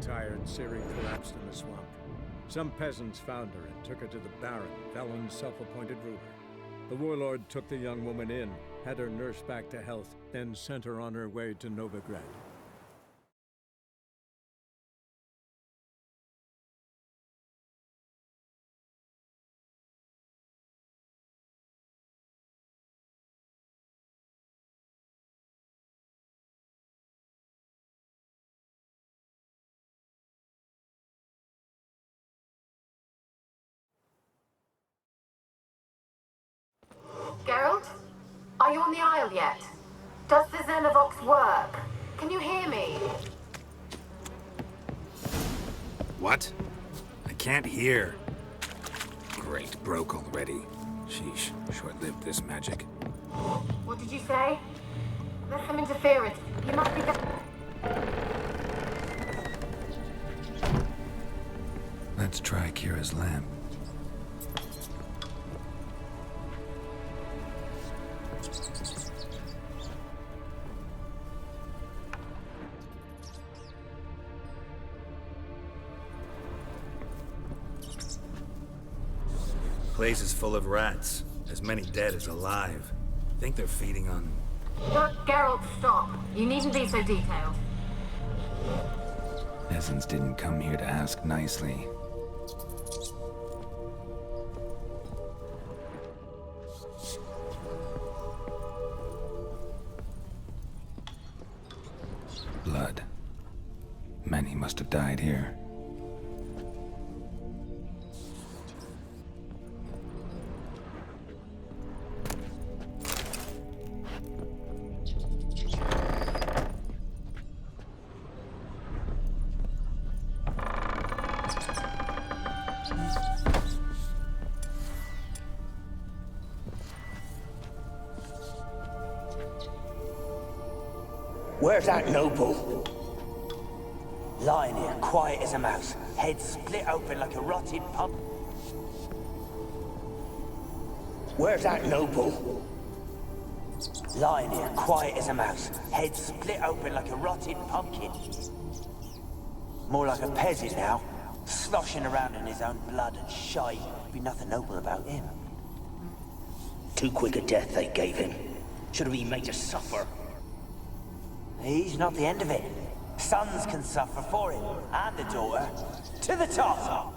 tired, Ciri collapsed in the swamp. Some peasants found her and took her to the Baron, Valen's self-appointed ruler. The warlord took the young woman in, had her nursed back to health, then sent her on her way to Novigrad. Geralt? Are you on the Isle yet? Does the Xenovox work? Can you hear me? What? I can't hear. Great, broke already. Sheesh, short-lived this magic. What did you say? There's some interference. You must be... Let's try Kira's lamp. Place is full of rats. As many dead as alive. Think they're feeding on... Look, Geralt, stop. You needn't be so detailed. Peasants didn't come here to ask nicely. Blood. Many must have died here. Where's that noble? Lying here, quiet as a mouse, head split open like a rotted pump. Where's that noble? Lying here, quiet as a mouse, head split open like a rotted pumpkin. More like a peasant now, sloshing around in his own blood and shite. Be nothing noble about him. Too quick a death they gave him. Should have been made to suffer. He's not the end of it. Sons can suffer for him, and the daughter. To the top!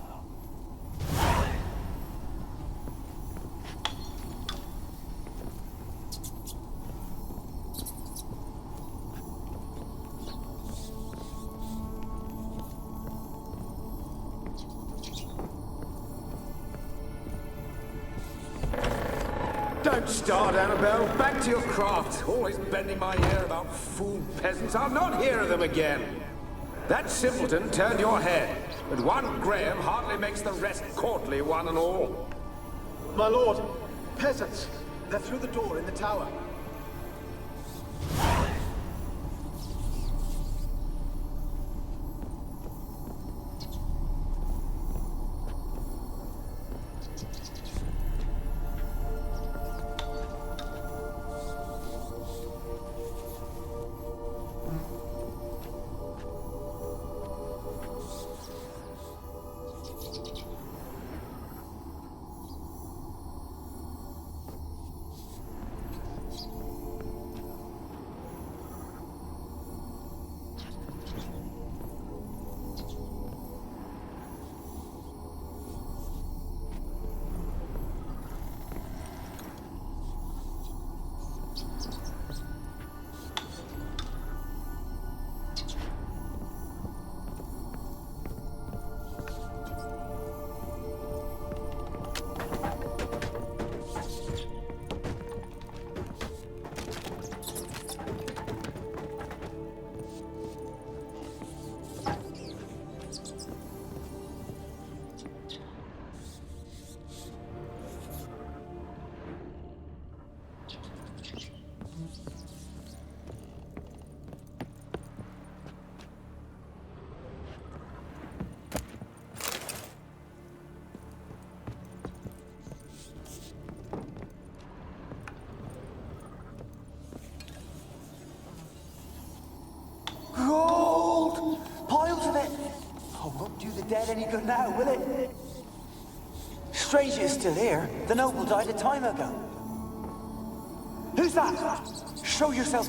Don't start, Annabelle. Back to your craft. Always bending my ear about fool peasants. I'll not hear of them again. That simpleton turned your head, but one Graham hardly makes the rest courtly, one and all. My lord, peasants. They're through the door in the tower. do the dead any good now, will it? Strange it's still here. The noble died a time ago. Who's that? Show yourself.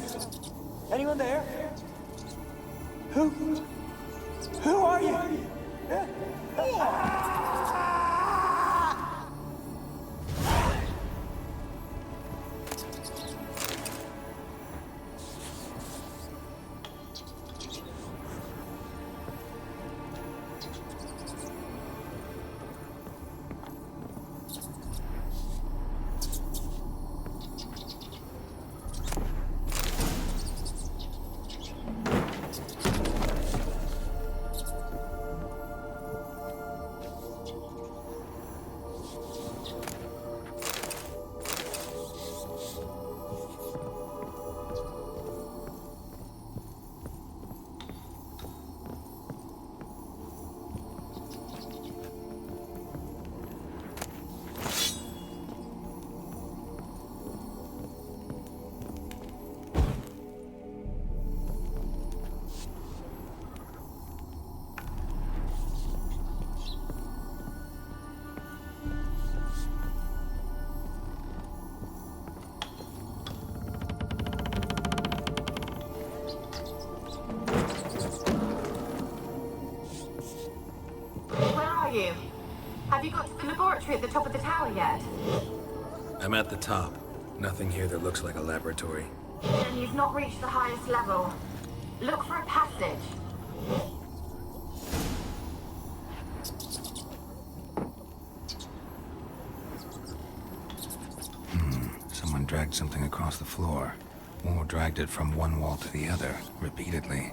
Anyone there? Who? Who are you? You? Have you got to the laboratory at the top of the tower yet? I'm at the top. Nothing here that looks like a laboratory. Then you've not reached the highest level. Look for a passage. Someone dragged something across the floor. Or dragged it from one wall to the other, repeatedly.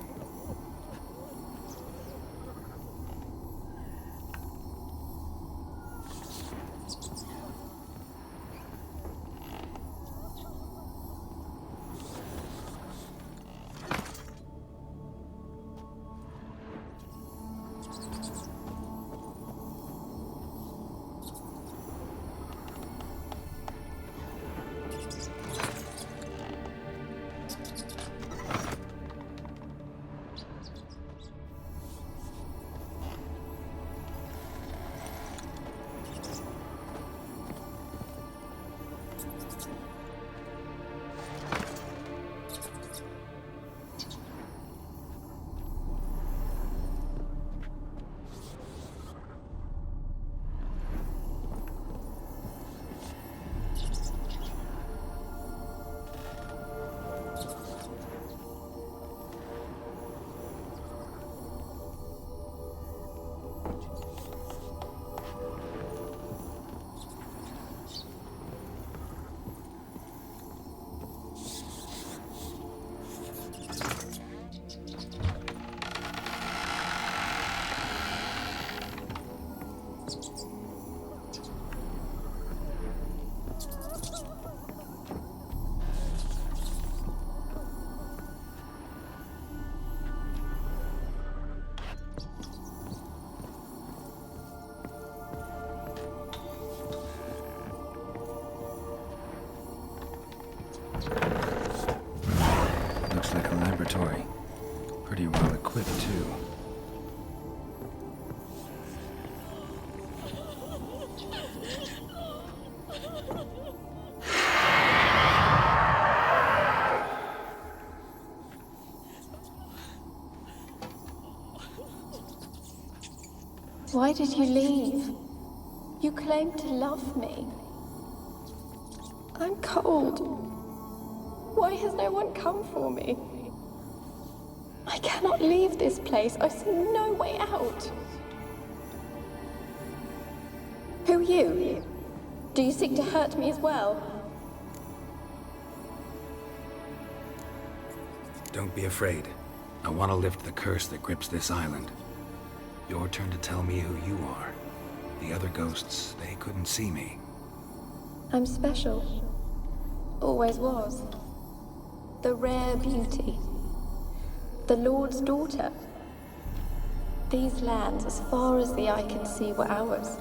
Looks like a laboratory. Pretty well equipped, too. Why did you leave? You claimed to love me. I'm cold. Why has no one come for me? I cannot leave this place. I see no way out. Who are you? Do you seek to hurt me as well? Don't be afraid. I want to lift the curse that grips this island. Your turn to tell me who you are. The other ghosts, they couldn't see me. I'm special. Always was. The rare beauty. The Lord's daughter. These lands, as far as the eye can see, were ours.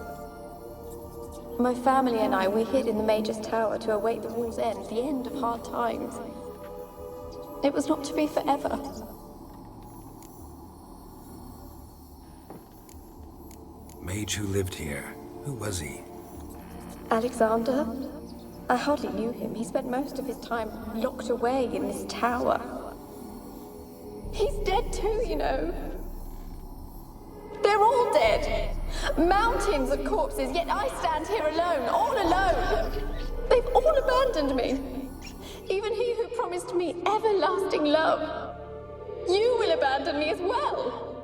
My family and I, we hid in the Major's Tower to await the war's end, the end of hard times. It was not to be forever. Mage who lived here. Who was he? Alexander? I hardly knew him. He spent most of his time locked away in this tower. He's dead too, you know. They're all dead. Mountains of corpses, yet I stand here alone, all alone. They've all abandoned me. Even he who promised me everlasting love. You will abandon me as well.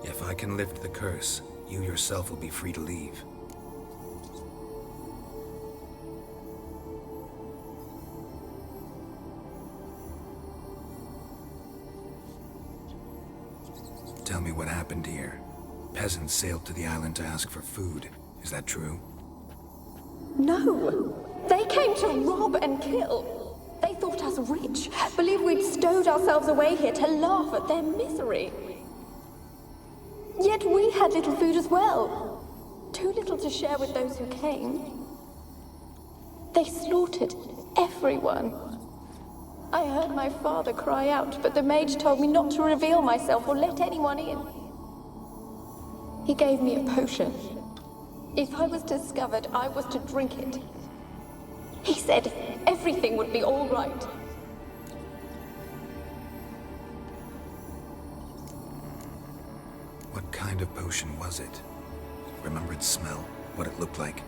If I can lift the curse, you yourself will be free to leave. Tell me what happened here. Peasants sailed to the island to ask for food. Is that true? No. They came to rob and kill. They thought us rich, believed we'd stowed ourselves away here to laugh at their misery. Yet we had little food as well. Too little to share with those who came. They slaughtered everyone. I heard my father cry out, but the mage told me not to reveal myself or let anyone in. He gave me a potion. If I was discovered, I was to drink it. He said everything would be all right. What kind of potion was it? Remember its smell? What it looked like?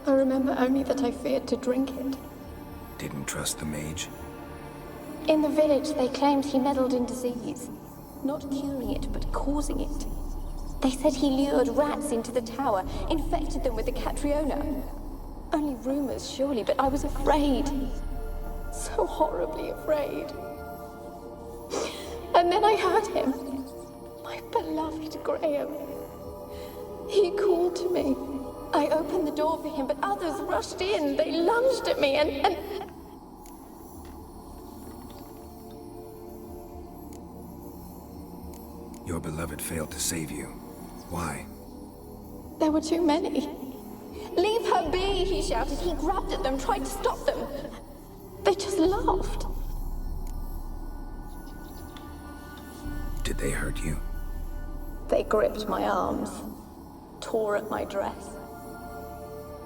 I remember only that I feared to drink it. Didn't trust the mage? In the village, they claimed he meddled in disease. Not curing it, but causing it. They said he lured rats into the tower, infected them with the Catriona. Only rumors, surely, but I was afraid. So horribly afraid. And then I heard him. My beloved Graham. He called to me. I opened the door for him, but others rushed in. They lunged at me and... Your beloved failed to save you. Why? There were too many. Leave her be, he shouted. He grabbed at them, tried to stop them. They just laughed. Did they hurt you? They gripped my arms, tore at my dress.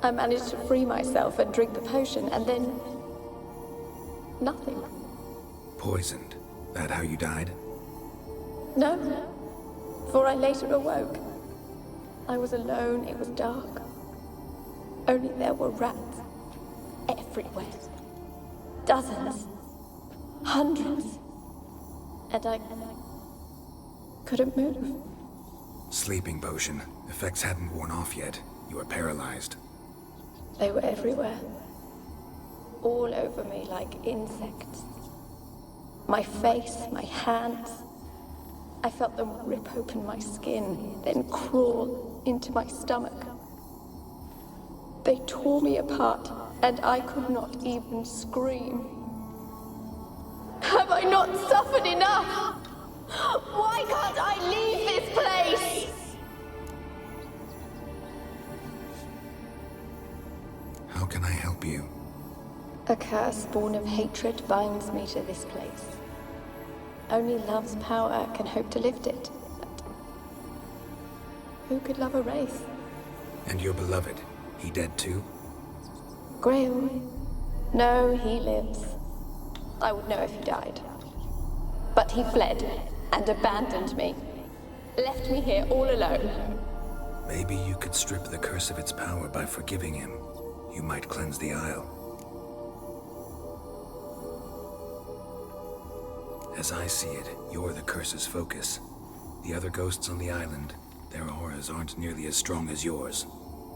I managed to free myself and drink the potion, and then... nothing. Poisoned? That how you died? No, for I later awoke. I was alone, it was dark. Only there were rats everywhere. Dozens. Hundreds. And I couldn't move. Sleeping potion. Effects hadn't worn off yet. You were paralyzed. They were everywhere. All over me like insects. My face, my hands. I felt them rip open my skin, then crawl into my stomach. They tore me apart, and I could not even scream. Have I not suffered enough? Why can't I leave this place? How can I help you? A curse born of hatred binds me to this place. Only love's power can hope to lift it. But who could love a wraith? And your beloved, he dead too? Graham? No, he lives. I would know if he died. But he fled and abandoned me. Left me here all alone. Maybe you could strip the curse of its power by forgiving him. You might cleanse the Isle. As I see it, you're the curse's focus. The other ghosts on the island, their auras aren't nearly as strong as yours.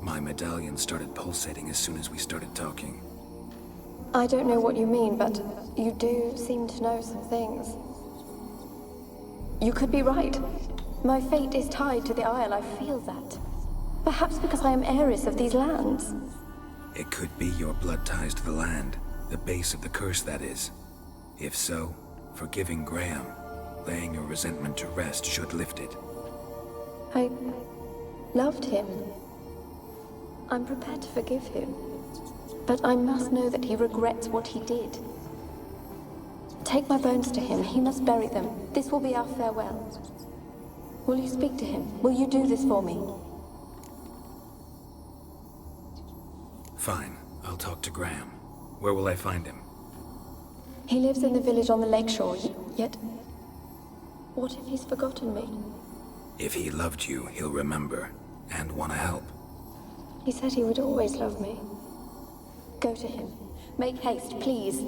My medallion started pulsating as soon as we started talking. I don't know what you mean, but you do seem to know some things. You could be right. My fate is tied to the Isle, I feel that. Perhaps because I am heiress of these lands. It could be your blood ties to the land, the base of the curse, that is. If so, forgiving Graham, laying your resentment to rest should lift it. I loved him. I'm prepared to forgive him. But I must know that he regrets what he did. Take my bones to him. He must bury them. This will be our farewell. Will you speak to him? Will you do this for me? Fine. I'll talk to Graham. Where will I find him? He lives in the village on the lakeshore, yet... What if he's forgotten me? If he loved you, he'll remember, and want to help. He said he would always love me. Go to him. Make haste, please.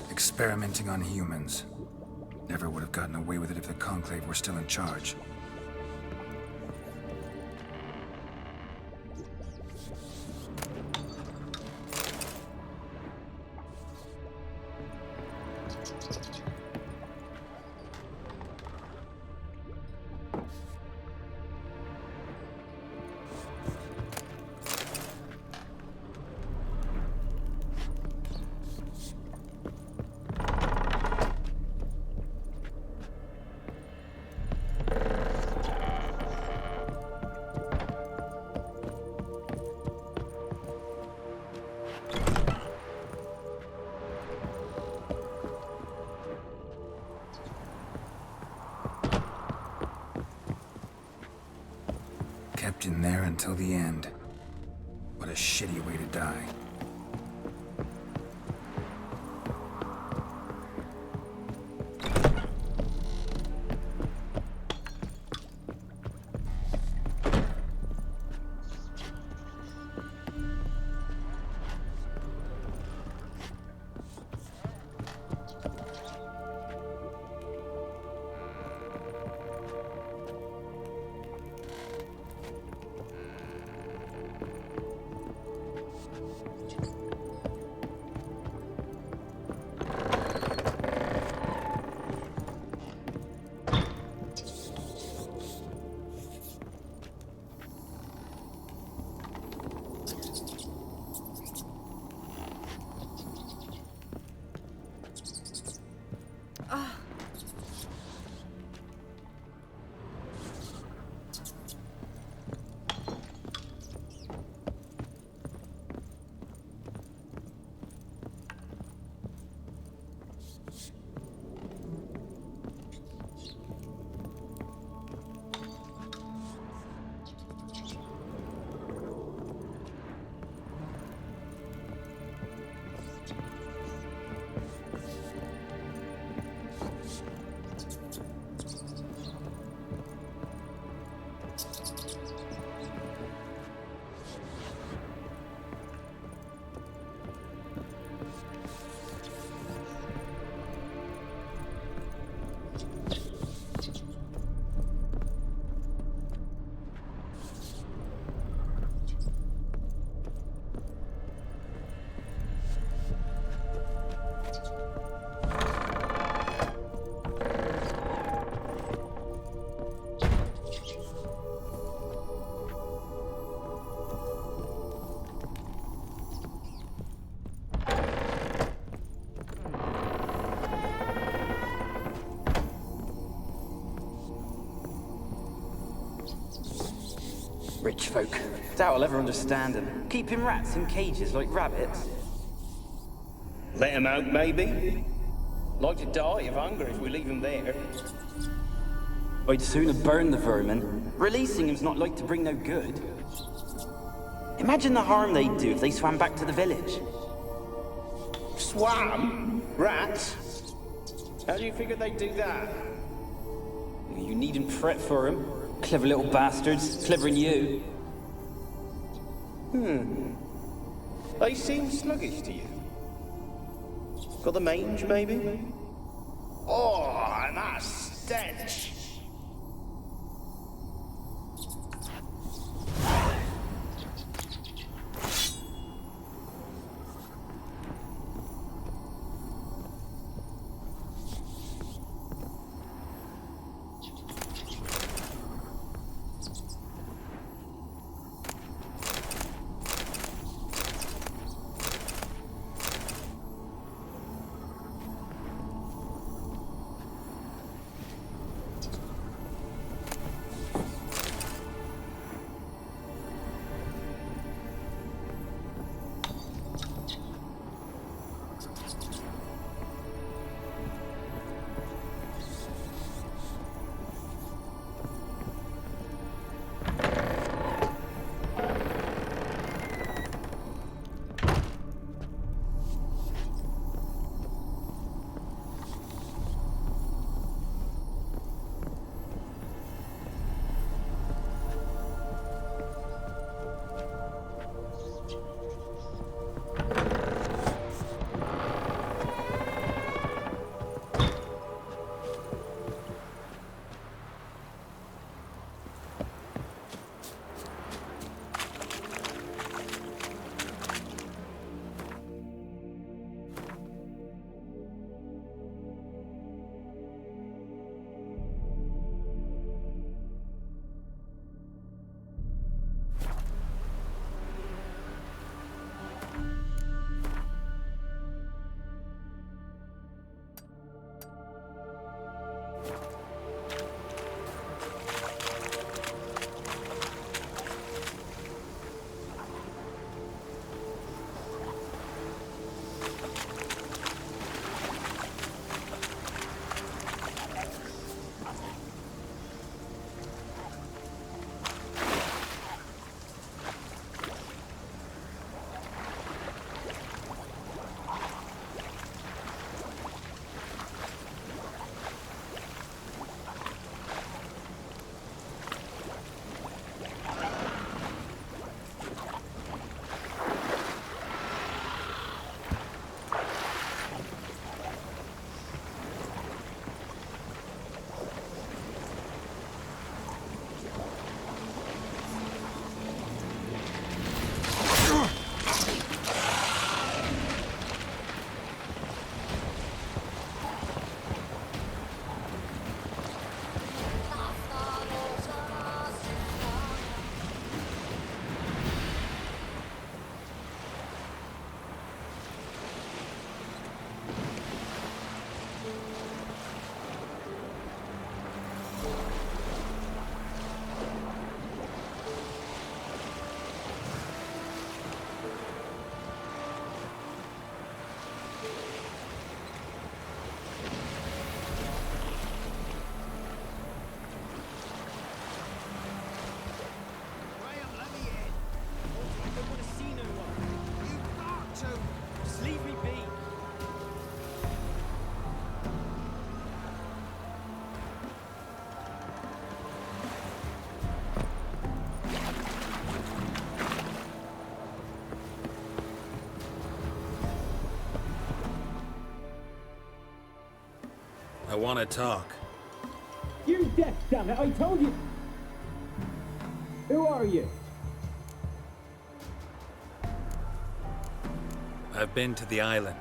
Experimenting on humans. Never would have gotten away with it if the Conclave were still in charge. Kept in there until the end. What a shitty way to die. Rich folk. Doubt I'll ever understand them. Keeping rats in cages like rabbits. Let them out, maybe? Like to die of hunger if we leave them there. I'd sooner burn the vermin. Releasing them's not like to bring no good. Imagine the harm they'd do if they swam back to the village. Swam? Rats? How do you figure they'd do that? You needn't fret for them. Clever little bastards. Clever than you. They seem sluggish to you. Got the mange, maybe? Oh, and that stench! I want to talk. You're deaf, damn it! I told you! Who are you? I've been to the island.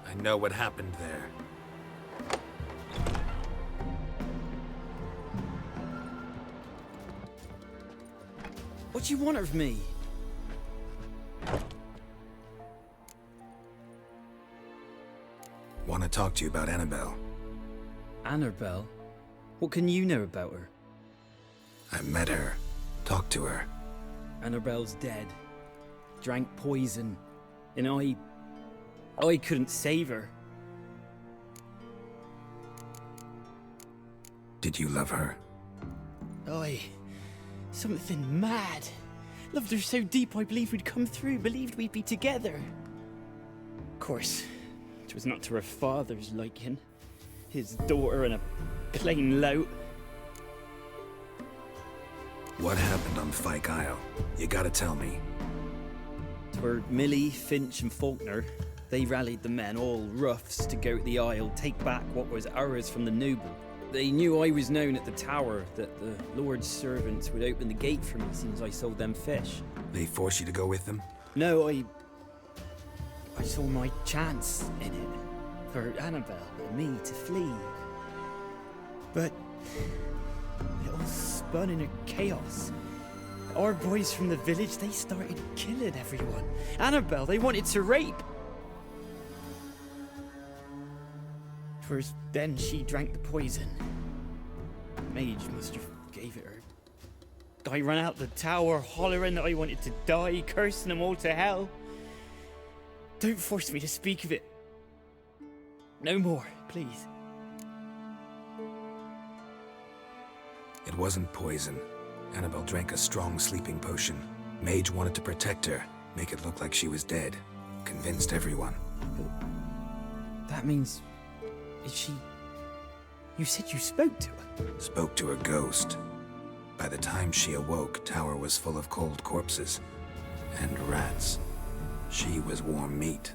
I know what happened there. What do you want of me? Want to talk to you about Annabelle. Annabelle? What can you know about her? I met her. Talked to her. Annabelle's dead. Drank poison. And I couldn't save her. Did you love her? Something mad. Loved her so deep I believed we'd come through, believed we'd be together. Of course, it was not to her father's liking. His daughter and a plain lout. What happened on Fyke Isle? You gotta tell me. Twere Millie, Finch and Faulkner. They rallied the men, all roughs, to go to the Isle, take back what was ours from the noble. They knew I was known at the tower, that the Lord's servants would open the gate for me soon as I sold them fish. They forced you to go with them? No, I saw my chance in it. For Annabelle and me to flee. But it all spun in a chaos. Our boys from the village, they started killing everyone. Annabelle, they wanted to rape. 'Twas then she drank the poison. Mage must have gave it her. I ran out the tower, hollering that I wanted to die, cursing them all to hell. Don't force me to speak of it. No more, please. It wasn't poison. Annabelle drank a strong sleeping potion. Mage wanted to protect her, make it look like she was dead. Convinced everyone. But that means... Is she... You said you spoke to her? Spoke to her ghost. By the time she awoke, Tower was full of cold corpses. And rats. She was warm meat.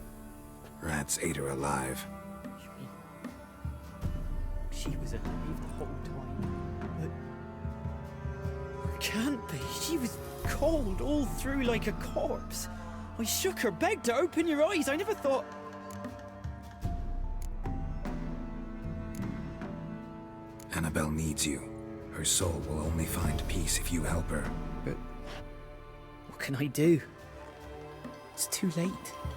Rats ate her alive. You mean... She was alive the whole time? But... Can't be. She was cold all through like a corpse. I shook her, begged her, open your eyes. I never thought... Annabelle needs you. Her soul will only find peace if you help her. But... What can I do? It's too late.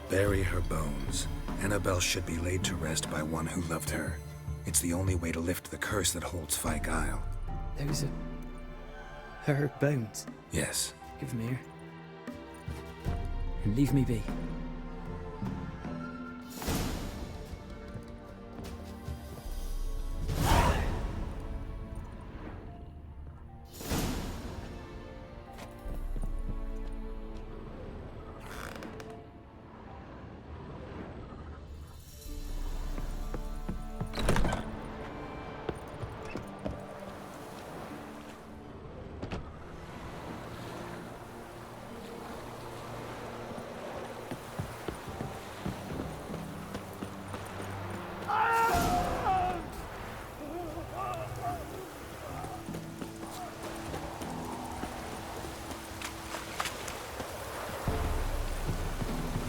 Bury her bones. Annabelle should be laid to rest by one who loved her. It's the only way to lift the curse that holds Fyke Isle. Those are... her bones. Yes. Give them here. And leave me be.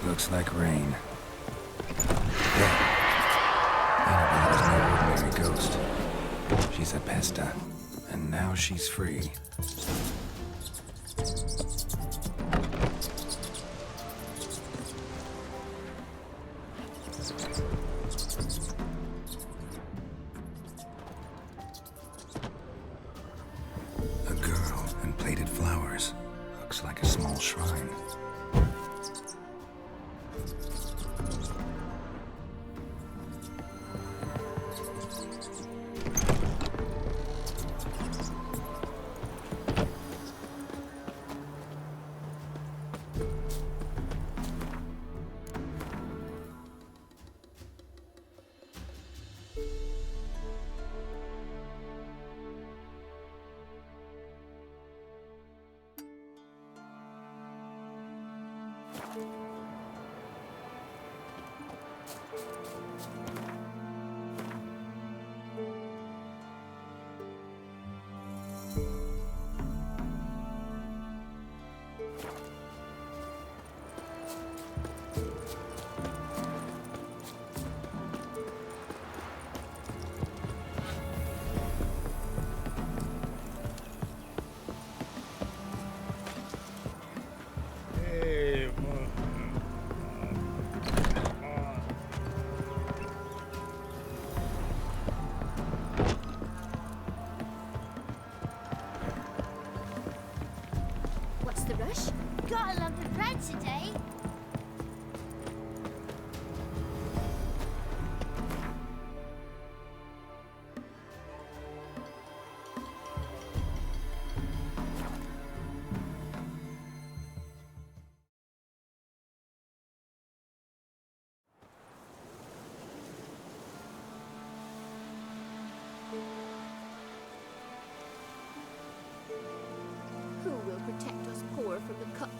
Looks like rain. Yeah. Annabelle was no ordinary ghost. She's a pesta, and now she's free. A girl and plated flowers. Looks like a small shrine.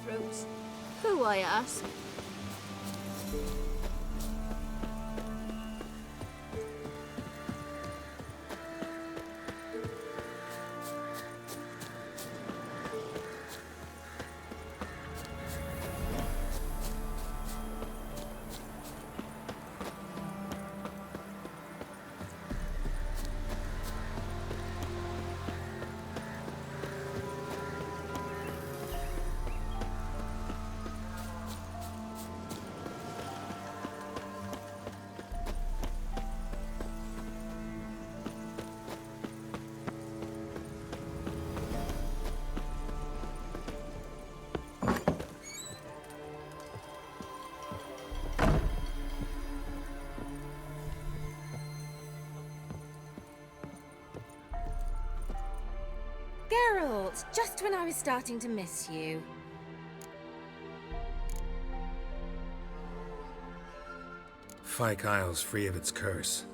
cutthroats. Who, I ask? Geralt, just when I was starting to miss you. Fyke Isle's free of its curse.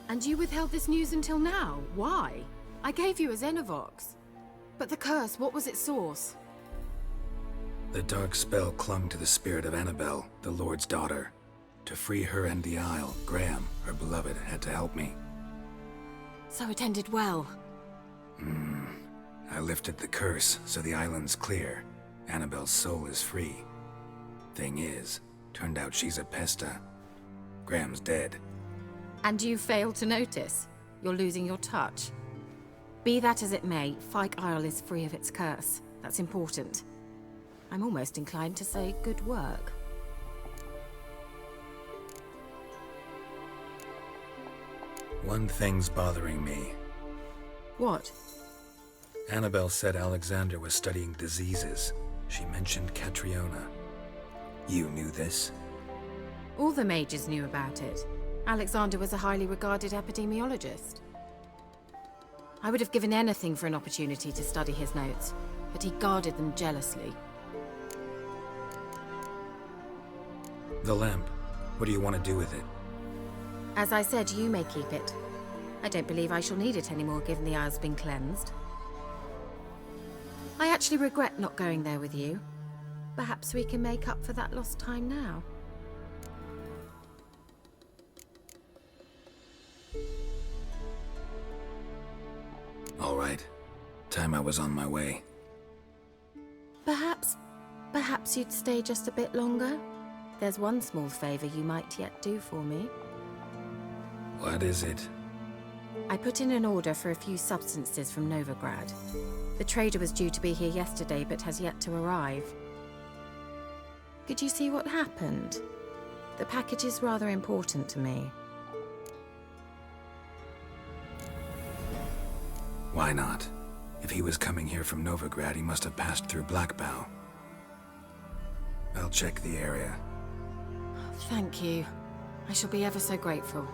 And you withheld this news until now? Why? I gave you a Xenovox. But the curse, what was its source? The dark spell clung to the spirit of Annabelle, the Lord's daughter. To free her and the Isle, Graham, her beloved, had to help me. So it ended well. I lifted the curse, so the island's clear. Annabelle's soul is free. Thing is, turned out she's a pesta. Graham's dead. And you failed to notice? You're losing your touch. Be that as it may, Fyke Isle is free of its curse. That's important. I'm almost inclined to say good work. One thing's bothering me. What? Annabelle said Alexander was studying diseases. She mentioned Catriona. You knew this? All the mages knew about it. Alexander was a highly regarded epidemiologist. I would have given anything for an opportunity to study his notes, but he guarded them jealously. The lamp. What do you want to do with it? As I said, you may keep it. I don't believe I shall need it anymore, given the Isle's been cleansed. I actually regret not going there with you. Perhaps we can make up for that lost time now. All right. Time I was on my way. Perhaps you'd stay just a bit longer? There's one small favor you might yet do for me. What is it? I put in an order for a few substances from Novigrad. The trader was due to be here yesterday, but has yet to arrive. Could you see what happened? The package is rather important to me. Why not? If he was coming here from Novigrad, he must have passed through Blackbough. I'll check the area. Thank you. I shall be ever so grateful.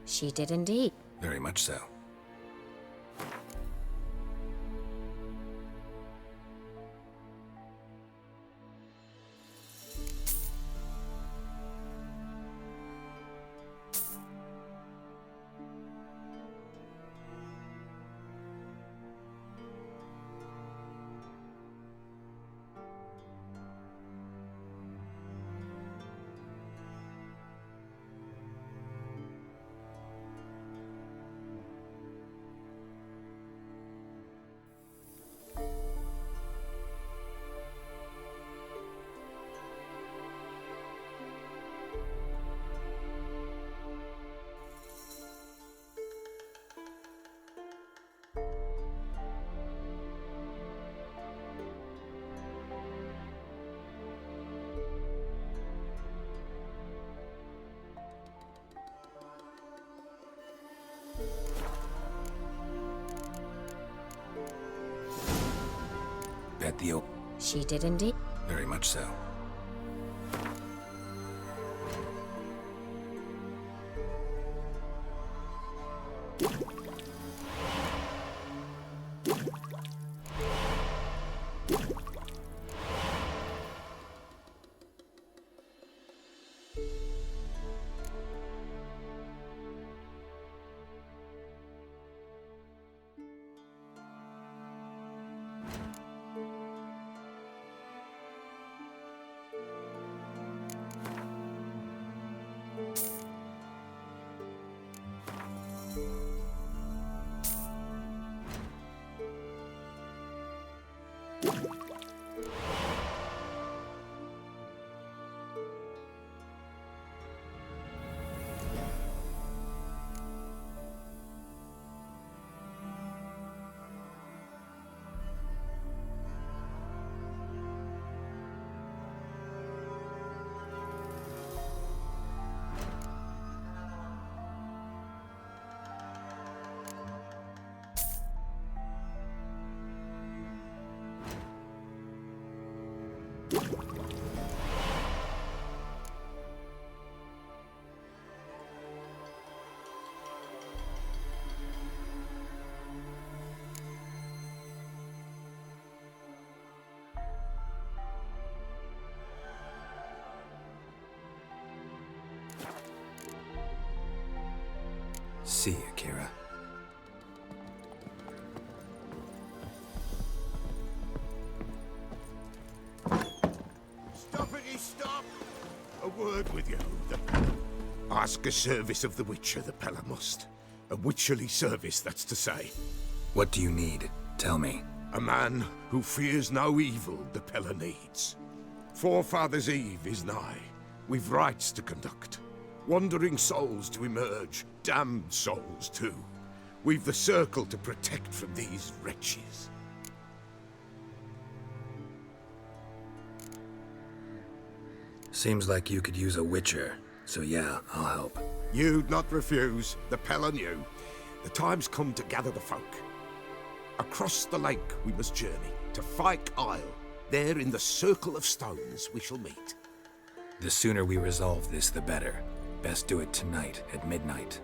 She did indeed. Very much so. at the She did indeed. Very much so. See you, Kira. Stoppity stop! A word with you, the... Ask a service of the Witcher, the Pella must. A witcherly service, that's to say. What do you need? Tell me. A man who fears no evil the Pella needs. Forefathers' Eve is nigh. We've rites to conduct. Wandering souls to emerge, damned souls too. We've the circle to protect from these wretches. Seems like you could use a witcher, so yeah, I'll help. You'd not refuse, the Pella knew. The time's come to gather the folk. Across the lake we must journey, to Fyke Isle. There in the circle of stones we shall meet. The sooner we resolve this, the better. Best do it tonight, at midnight.